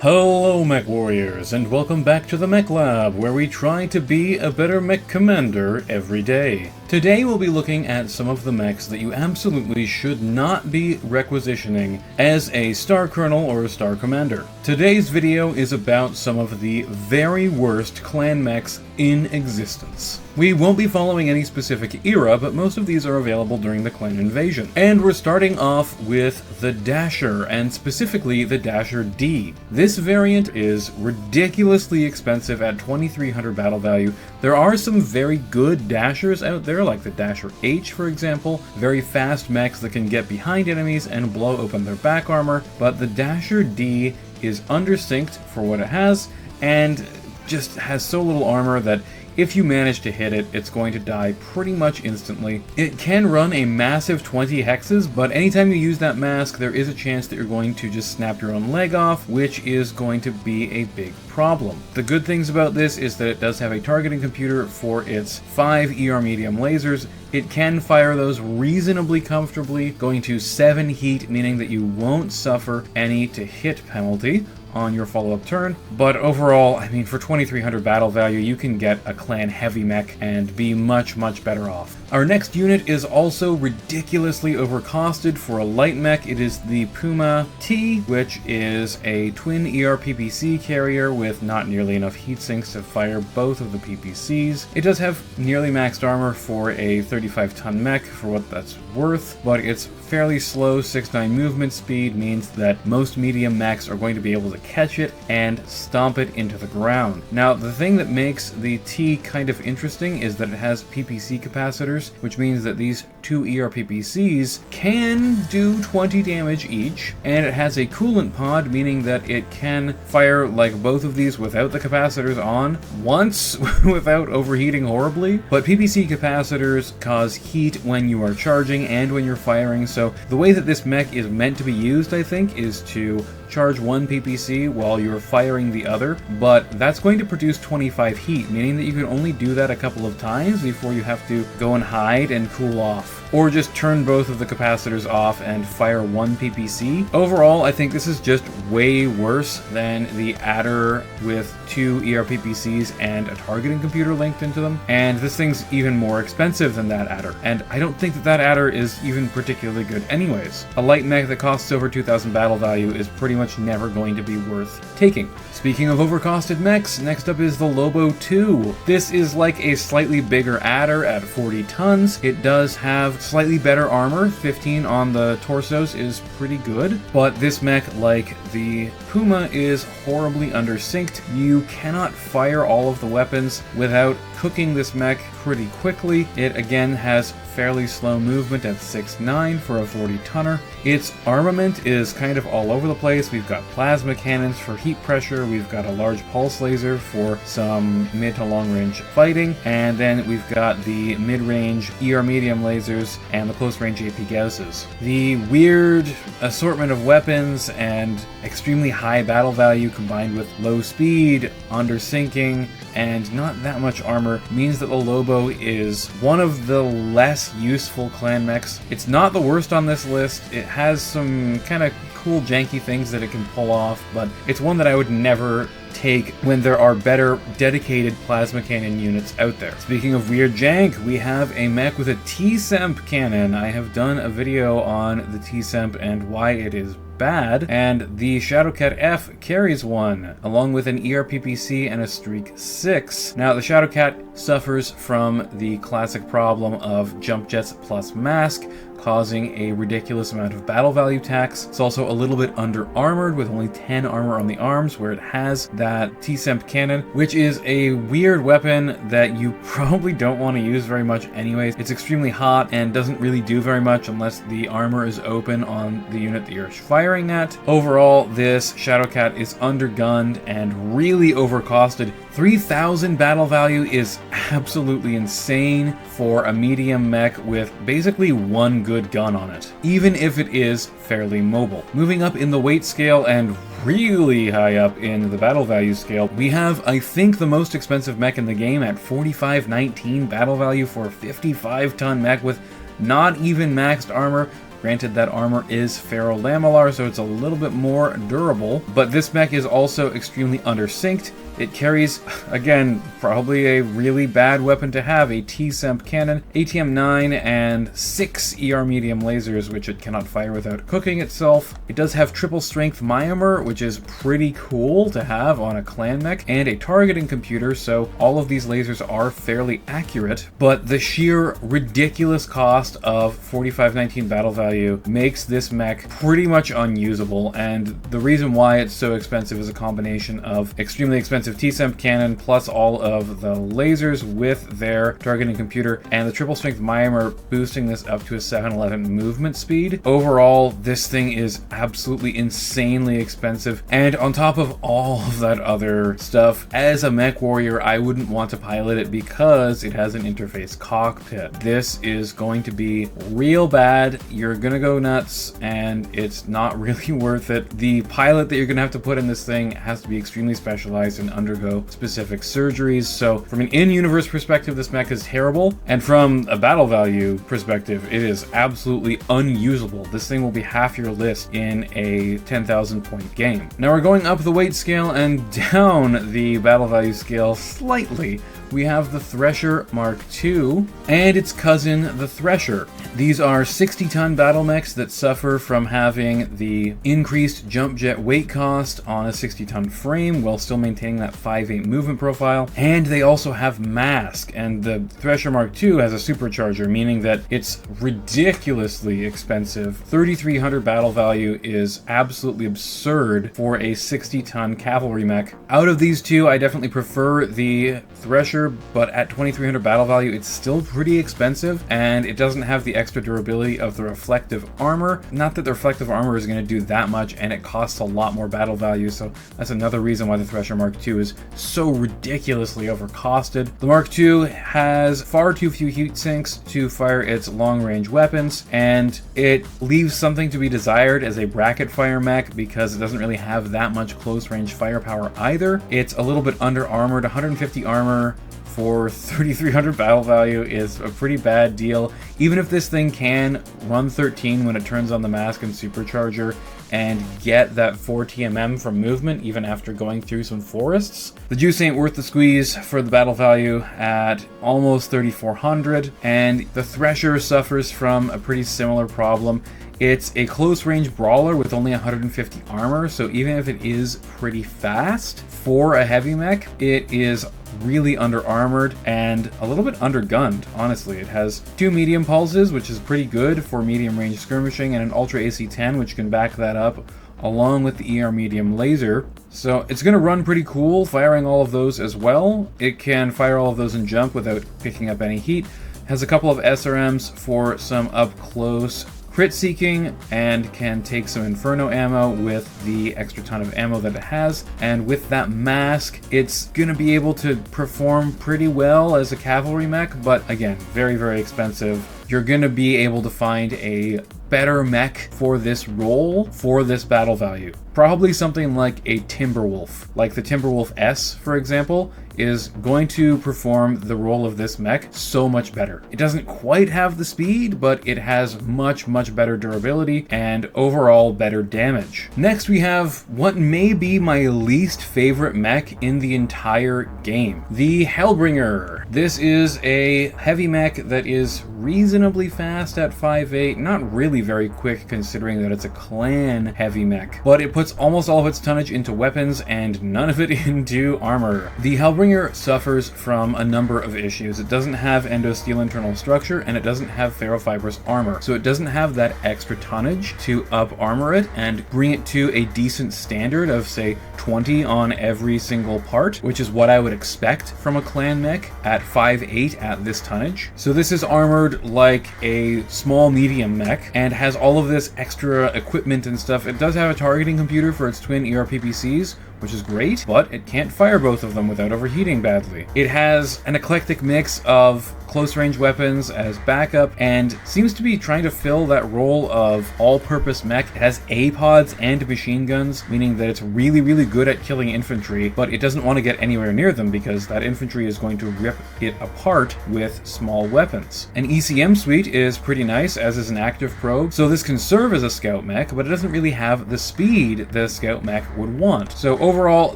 Hello mech warriors, and welcome back to the Mech Lab, where we try to be a better mech commander every day. Today we'll be looking at some of the mechs that you absolutely should not be requisitioning as a star colonel or a star commander. Today's video is about some of the very worst clan mechs in existence. We won't be following any specific era, but most of these are available during the clan invasion. And we're starting off with the Dasher, and specifically the Dasher D. This variant is ridiculously expensive at 2300 battle value. There are some very good Dashers out there, like the Dasher H for example, very fast mechs that can get behind enemies and blow open their back armor, but the Dasher D is undersynced for what it has, and just has so little armor that if you manage to hit it, it's going to die pretty much instantly. It can run a massive 20 hexes, but anytime you use that mask, there is a chance that you're going to just snap your own leg off, which is going to be a big problem. The good things about this is that it does have a targeting computer for its 5 ER medium lasers. It can fire those reasonably comfortably, going to 7 heat, meaning that you won't suffer any to hit penalty on your follow-up turn, but overall, I mean, for 2300 battle value, you can get a clan heavy mech and be much better off. Our next unit is also ridiculously overcosted for a light mech. It is the Puma T, which is a twin ER PPC carrier with not nearly enough heat sinks to fire both of the PPCs. It does have nearly maxed armor for a 35-ton mech for what that's worth, but its fairly slow 6'9" movement speed means that most medium mechs are going to be able to catch it and stomp it into the ground. Now, the thing that makes the T kind of interesting is that it has PPC capacitors, which means that these two ER PPCs can do 20 damage each, and it has a coolant pod, meaning that it can fire like both of these without the capacitors on once without overheating horribly. But PPC capacitors cause heat when you are charging and when you're firing, so the way that this mech is meant to be used, I think, is to charge one PPC while you're firing the other, but that's going to produce 25 heat, meaning that you can only do that a couple of times before you have to go and hide and cool off. Or just turn both of the capacitors off and fire one PPC. Overall, I think this is just way worse than the adder with 2 ER PPCs and a targeting computer linked into them, and this thing's even more expensive than that adder, and I don't think that that adder is even particularly good anyways. A light mech that costs over 2000 battle value is pretty much never going to be worth taking. Speaking of overcosted mechs, next up is the Lobo 2. This is like a slightly bigger adder at 40 tons. It does have slightly better armor. 15 on the torsos is pretty good, but this mech, like the Puma, is horribly undersynced. You cannot fire all of the weapons without cooking this mech pretty quickly. It again has fairly slow movement at 6'9" for a 40-tonner. Its armament is kind of all over the place. We've got plasma cannons for heat pressure, we've got a large pulse laser for some mid to long range fighting, and then we've got the mid-range ER medium lasers and the close-range AP Gausses. The weird assortment of weapons and extremely high battle value combined with low speed, undersyncing, and not that much armor means that the Lobo is one of the less useful clan mechs. It's not the worst on this list. It has some kind of cool janky things that it can pull off, but it's one that I would never take when there are better dedicated plasma cannon units out there. Speaking of weird jank, we have a mech with a T-Semp cannon. I have done a video on the T-Semp and why it is bad, and the Shadowcat F carries one, along with an ER PPC and a Streak 6. Now, the Shadowcat suffers from the classic problem of jump jets plus mask, causing a ridiculous amount of battle value tax. It's also a little bit under armored with only 10 armor on the arms, where it has that T-Semp cannon, which is a weird weapon that you probably don't want to use very much anyways. It's extremely hot and doesn't really do very much unless the armor is open on the unit that you're firing at. Overall, this Shadowcat is undergunned and really overcosted. 3000 battle value is absolutely insane for a medium mech with basically one good gun on it, even if it is fairly mobile. Moving up in the weight scale and really high up in the battle value scale, we have, I think, the most expensive mech in the game at 4519 battle value for a 55-ton mech with not even maxed armor, Granted, that armor is ferrolamellar, so it's a little bit more durable, but this mech is also extremely undersynced. It carries, again, probably a really bad weapon to have, a T-Semp cannon, ATM-9, and 6 ER medium lasers, which it cannot fire without cooking itself. It does have triple strength Myomer, which is pretty cool to have on a clan mech, and a targeting computer, so all of these lasers are fairly accurate, but the sheer ridiculous cost of 4519 battle value makes this mech pretty much unusable, and the reason why it's so expensive is a combination of extremely expensive T-Semp cannon plus all of the lasers with their targeting computer and the triple strength Myomer boosting this up to a 711 movement speed. Overall, this thing is absolutely insanely expensive, and on top of all of that other stuff, as a mech warrior, I wouldn't want to pilot it because it has an interface cockpit. This is going to be real bad. You're gonna go nuts, and it's not really worth it. The pilot that you're gonna have to put in this thing has to be extremely specialized and undergo specific surgeries. So from an in-universe perspective, this mech is terrible, and from a battle value perspective, it is absolutely unusable. This thing will be half your list in a 10,000 point game. Now we're going up the weight scale and down the battle value scale slightly. We have the Thresher Mark II and its cousin, the Thresher. These are 60-ton battle mechs that suffer from having the increased jump jet weight cost on a 60-ton frame while still maintaining that 5'8" movement profile, and they also have mask, and the Thresher Mark II has a supercharger, meaning that it's ridiculously expensive. 3,300 battle value is absolutely absurd for a 60-ton cavalry mech. Out of these two, I definitely prefer the Thresher, but at 2,300 battle value, it's still pretty expensive, and it doesn't have the extra durability of the reflective armor. Not that the reflective armor is going to do that much, and it costs a lot more battle value, so that's another reason why the Thresher Mark II is so ridiculously overcosted. The Mark II has far too few heat sinks to fire its long-range weapons, and it leaves something to be desired as a bracket fire mech because it doesn't really have that much close-range firepower either. It's a little bit under-armored. 150 armor for 3,300 battle value is a pretty bad deal. Even if this thing can run 13 when it turns on the mask and supercharger and get that 4 TMM from movement even after going through some forests, the juice ain't worth the squeeze for the battle value at almost 3,400, and the Thresher suffers from a pretty similar problem. It's a close-range brawler with only 150 armor, so even if it is pretty fast for a heavy mech, it is really under-armored and a little bit under-gunned, honestly. It has 2 medium pulses, which is pretty good for medium-range skirmishing, and an Ultra AC-10, which can back that up, along with the ER medium laser. So it's going to run pretty cool, firing all of those as well. It can fire all of those and jump without picking up any heat. Has a couple of SRMs for some up-close crit seeking, and can take some Inferno ammo with the extra ton of ammo that it has. And with that mask, it's gonna be able to perform pretty well as a cavalry mech, but again, very, very expensive. You're gonna be able to find a better mech for this role, for this battle value. Probably something like a Timberwolf, like the Timberwolf S, for example, is going to perform the role of this mech so much better. It doesn't quite have the speed, but it has much, much better durability and overall better damage. Next, we have what may be my least favorite mech in the entire game, the Hellbringer. This is a heavy mech that is reasonably fast at 5'8", not really very quick considering that it's a clan heavy mech, but it puts almost all of its tonnage into weapons and none of it into armor. The Hellbringer suffers from a number of issues. It doesn't have endosteel internal structure, and it doesn't have ferrofibrous armor, so it doesn't have that extra tonnage to up armor it and bring it to a decent standard of, say, 20 on every single part, which is what I would expect from a clan mech at 5'8" at this tonnage. So this is armored like a small medium mech and has all of this extra equipment and stuff. It does have a targeting computer for its twin ERPPCs, which is great, but it can't fire both of them without overheating badly. It has an eclectic mix of close-range weapons as backup, and seems to be trying to fill that role of all-purpose mech. It has A-pods and machine guns, meaning that it's really, really good at killing infantry, but it doesn't want to get anywhere near them because that infantry is going to rip it apart with small weapons. An ECM suite is pretty nice, as is an active probe, so this can serve as a scout mech, but it doesn't really have the speed the scout mech would want. So overall,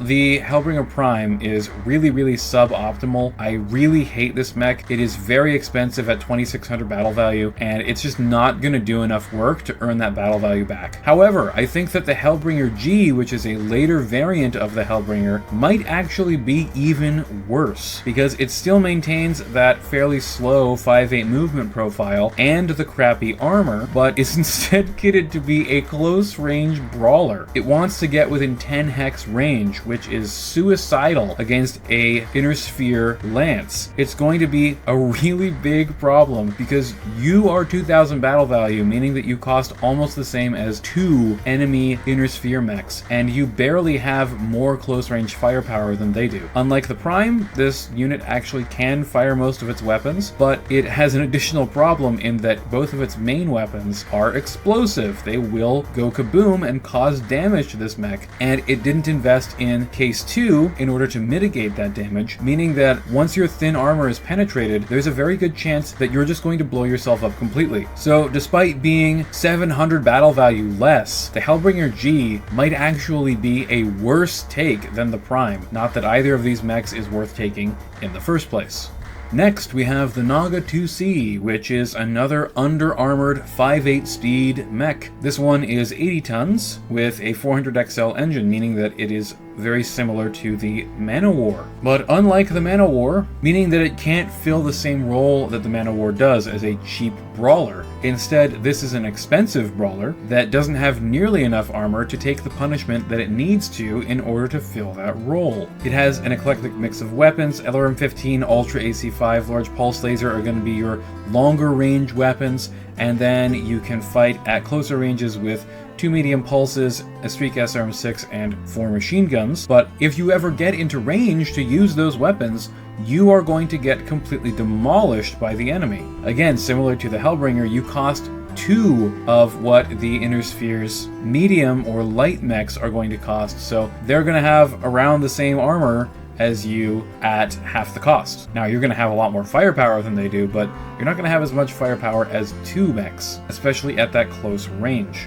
the Hellbringer Prime is really, really suboptimal. I really hate this mech. It is very expensive at 2600 battle value, and it's just not going to do enough work to earn that battle value back. However, I think that the Hellbringer G, which is a later variant of the Hellbringer, might actually be even worse, because it still maintains that fairly slow 5/8 movement profile and the crappy armor, but is instead kitted to be a close-range brawler. It wants to get within 10 hex range, which is suicidal against a Inner Sphere Lance. It's going to be a really big problem because you are 2000 battle value, meaning that you cost almost the same as 2 enemy Inner Sphere mechs, and you barely have more close-range firepower than they do. Unlike the Prime, this unit actually can fire most of its weapons, but it has an additional problem in that both of its main weapons are explosive. They will go kaboom and cause damage to this mech, and it didn't invest in Case 2 in order to mitigate that damage, meaning that once your thin armor is penetrated, there's a very good chance that you're just going to blow yourself up completely. So despite being 700 battle value less, the Hellbringer G might actually be a worse take than the Prime. Not that either of these mechs is worth taking in the first place. Next, we have the Naga 2C, which is another under-armored 5/8 speed mech. This one is 80 tons with a 400 XL engine, meaning that it is very similar to the Man-O-War. But unlike the Man-O-War, meaning that it can't fill the same role that the Man-O-War does as a cheap brawler. Instead, this is an expensive brawler that doesn't have nearly enough armor to take the punishment that it needs to in order to fill that role. It has an eclectic mix of weapons. LRM-15, Ultra AC-5, Large Pulse Laser are going to be your longer range weapons, and then you can fight at closer ranges with 2 medium pulses, a Streak SRM-6, and 4 machine guns. But if you ever get into range to use those weapons, you are going to get completely demolished by the enemy. Again, similar to the Hellbringer, you cost 2 of what the Inner Sphere's medium or light mechs are going to cost, so they're going to have around the same armor as you at half the cost. Now, you're going to have a lot more firepower than they do, but you're not going to have as much firepower as 2 mechs, especially at that close range.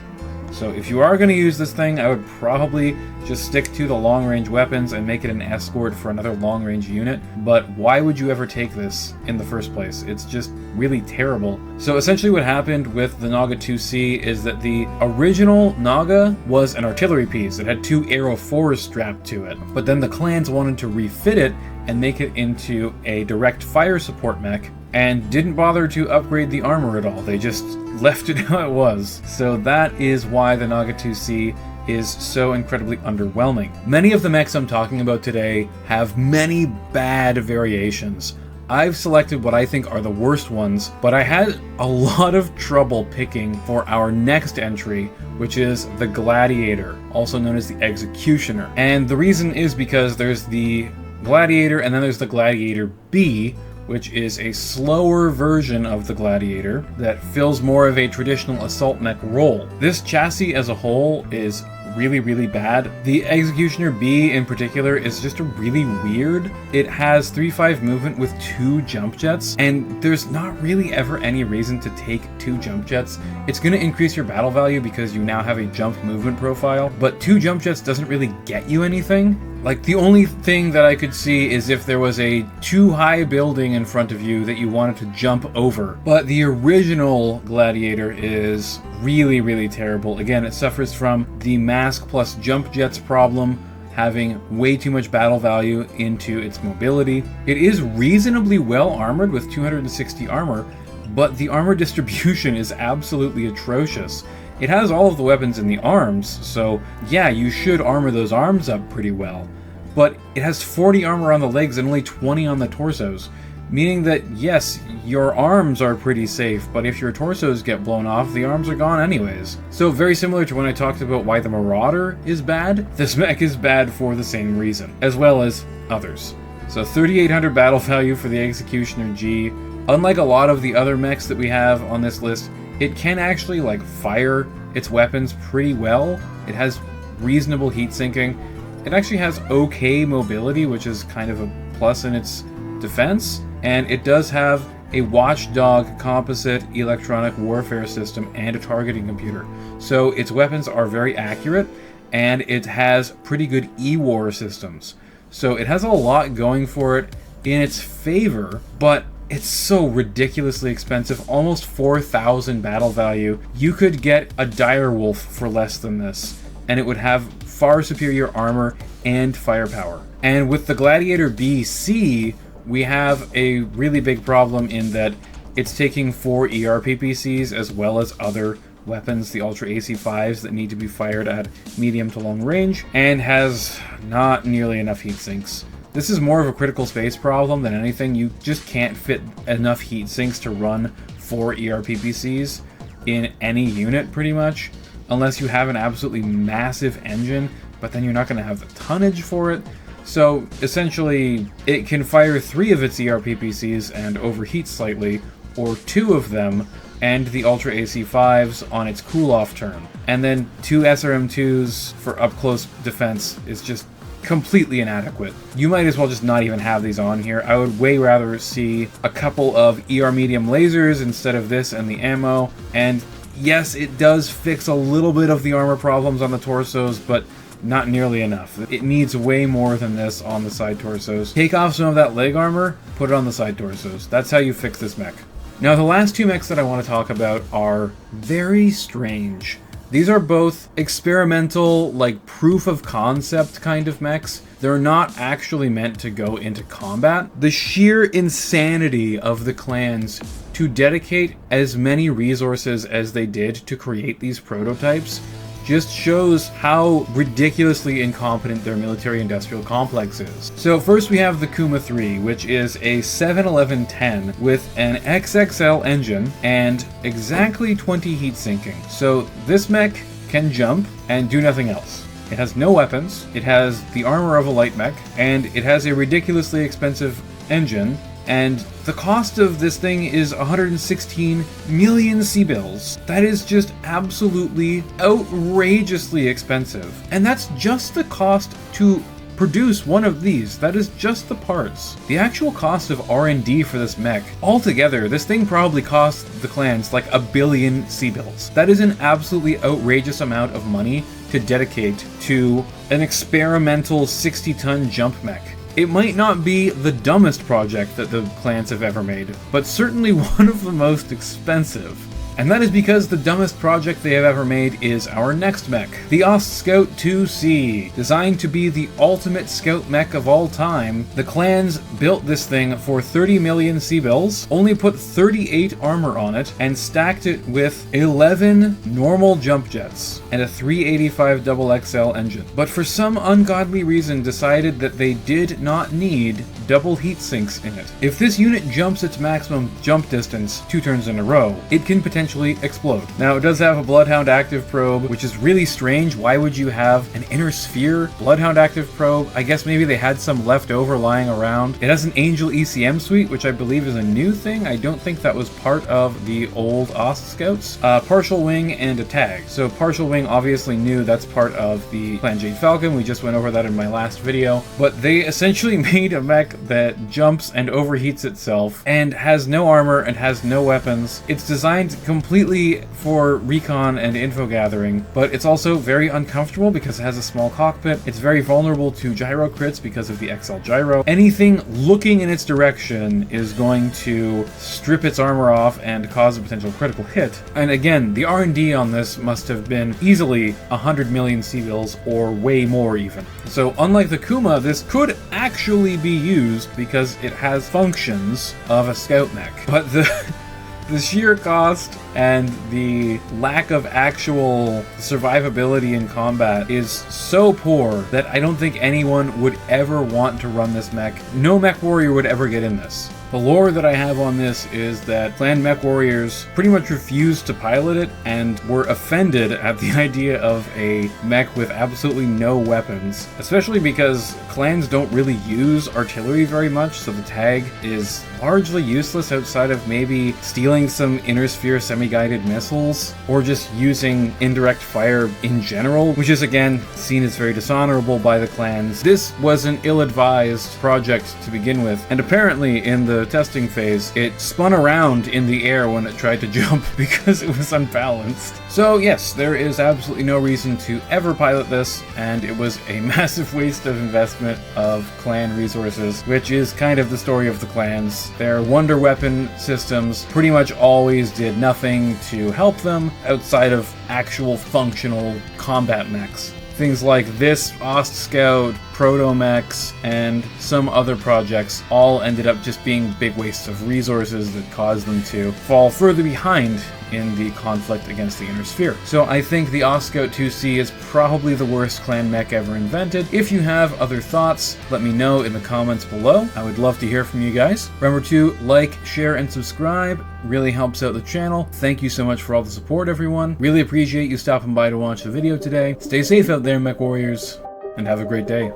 So if you are going to use this thing, I would probably just stick to the long-range weapons and make it an escort for another long-range unit. But why would you ever take this in the first place? It's just really terrible. So essentially what happened with the Naga 2C is that the original Naga was an artillery piece. It had 2 Arrow 4s strapped to it. But then the clans wanted to refit it and make it into a direct fire support mech, and didn't bother to upgrade the armor at all. They just left it how it was. So that is why the Naga 2C is so incredibly underwhelming. Many of the mechs I'm talking about today have many bad variations. I've selected what I think are the worst ones, but I had a lot of trouble picking for our next entry, which is the Gladiator, also known as the Executioner. And the reason is because there's the Gladiator and then there's the Gladiator B, which is a slower version of the Gladiator that fills more of a traditional assault mech role. This chassis as a whole is really, really bad. The Executioner B in particular is just a really weird. It has 3/5 movement with 2 jump jets, and there's not really ever any reason to take 2 jump jets. It's going to increase your battle value because you now have a jump movement profile, but 2 jump jets doesn't really get you anything. Like, the only thing that I could see is if there was a too high building in front of you that you wanted to jump over. But the original Gladiator is really, really terrible. Again, it suffers from the mask plus jump jets problem, having way too much battle value into its mobility. It is reasonably well armored with 260 armor, but the armor distribution is absolutely atrocious. It has all of the weapons in the arms, so yeah, you should armor those arms up pretty well. But it has 40 armor on the legs and only 20 on the torsos, meaning that yes, your arms are pretty safe, but if your torsos get blown off, the arms are gone anyways. So very similar to when I talked about why the Marauder is bad, this mech is bad for the same reason, as well as others. So 3,800 battle value for the Executioner G. Unlike a lot of the other mechs that we have on this list, it can actually like fire its weapons pretty well. It has reasonable heat sinking. It actually has okay mobility, which is kind of a plus in its defense, and it does have a Watchdog composite electronic warfare system and a targeting computer. So its weapons are very accurate, and it has pretty good E-war systems. So it has a lot going for it in its favor, but it's so ridiculously expensive, almost 4,000 battle value. You could get a Direwolf for less than this, and it would have far superior armor and firepower. And with the Gladiator BC, we have a really big problem in that it's taking 4 ERPPCs as well as other weapons, the Ultra AC5s that need to be fired at medium to long range, and has not nearly enough heat sinks. This is more of a critical space problem than anything. You just can't fit enough heat sinks to run 4 ERPPCs in any unit pretty much, unless you have an absolutely massive engine, but then you're not going to have the tonnage for it. So essentially, it can fire 3 of its ERPPCs and overheat slightly, or 2 of them and the Ultra AC5s on its cool-off turn. And then 2 SRM2s for up-close defense is just completely inadequate. You might as well just not even have these on here. I would way rather see a couple of ER medium lasers instead of this and the ammo. And yes, it does fix a little bit of the armor problems on the torsos, but not nearly enough. It needs way more than this on the side torsos. Take off some of that leg armor, put it on the side torsos. That's how you fix this mech. Now, the last 2 mechs that I want to talk about are very strange. These are both experimental, like proof of concept kind of mechs. They're not actually meant to go into combat. The sheer insanity of the clans to dedicate as many resources as they did to create these prototypes just shows how ridiculously incompetent their military-industrial complex is. So first we have the Kuma 3, which is a 71110 with an XXL engine and exactly 20 heat sinking. So this mech can jump and do nothing else. It has no weapons, it has the armor of a light mech, and it has a ridiculously expensive engine, and the cost of this thing is 116 million C-bills. That is just absolutely outrageously expensive. And that's just the cost to produce one of these. That is just the parts. The actual cost of R&D for this mech, altogether, this thing probably cost the clans like 1 billion C-bills. That is an absolutely outrageous amount of money to dedicate to an experimental 60-ton jump mech. It might not be the dumbest project that the clans have ever made, but certainly one of the most expensive. And that is because the dumbest project they have ever made is our next mech, the Ost Scout 2C. Designed to be the ultimate scout mech of all time, the clans built this thing for 30 million C-bills, only put 38 armor on it, and stacked it with 11 normal jump jets and a 385 XXL engine. But for some ungodly reason decided that they did not need double heat sinks in it. If this unit jumps its maximum jump distance 2 turns in a row, it can potentially explode. Now, it does have a Bloodhound active probe, which is really strange. Why would you have an inner sphere Bloodhound active probe? I guess maybe they had some left over lying around. It has an Angel ECM suite, which I believe is a new thing. I don't think that was part of the old Ost Scouts. Partial wing and a tag. So partial wing, obviously new. That's part of the Clan Jade Falcon. We just went over that in my last video. But they essentially made a mech that jumps and overheats itself and has no armor and has no weapons. It's designed completely for recon and info gathering, but it's also very uncomfortable because it has a small cockpit. It's very vulnerable to gyro crits because of the XL gyro. Anything looking in its direction is going to strip its armor off and cause a potential critical hit. And again, the R&D on this must have been easily 100 million C-bills or way more even. So unlike the Kuma, this could actually be used because it has functions of a scout mech. But the sheer cost and the lack of actual survivability in combat is so poor that I don't think anyone would ever want to run this mech. No mech warrior would ever get in this. The lore that I have on this is that Clan Mech Warriors pretty much refused to pilot it and were offended at the idea of a mech with absolutely no weapons, especially because clans don't really use artillery very much, so the tag is largely useless outside of maybe stealing some inner sphere semi-guided missiles, or just using indirect fire in general, which is again seen as very dishonorable by the clans. This was an ill-advised project to begin with, and apparently in the testing phase it spun around in the air when it tried to jump because it was unbalanced. So yes, there is absolutely no reason to ever pilot this, and it was a massive waste of investment of clan resources, which is kind of the story of the clans. Their wonder weapon systems pretty much always did nothing to help them outside of actual functional combat mechs. Things like this, Ost Scout, Proto Mechs, and some other projects all ended up just being big wastes of resources that caused them to fall further behind in the conflict against the Inner Sphere. So I think the Ost Scout 2C is probably the worst clan mech ever invented. If you have other thoughts, let me know in the comments below. I would love to hear from you guys. Remember to like, share, and subscribe. Really helps out the channel. Thank you so much for all the support, everyone. Really appreciate you stopping by to watch the video today. Stay safe out there, Mech Warriors, and have a great day.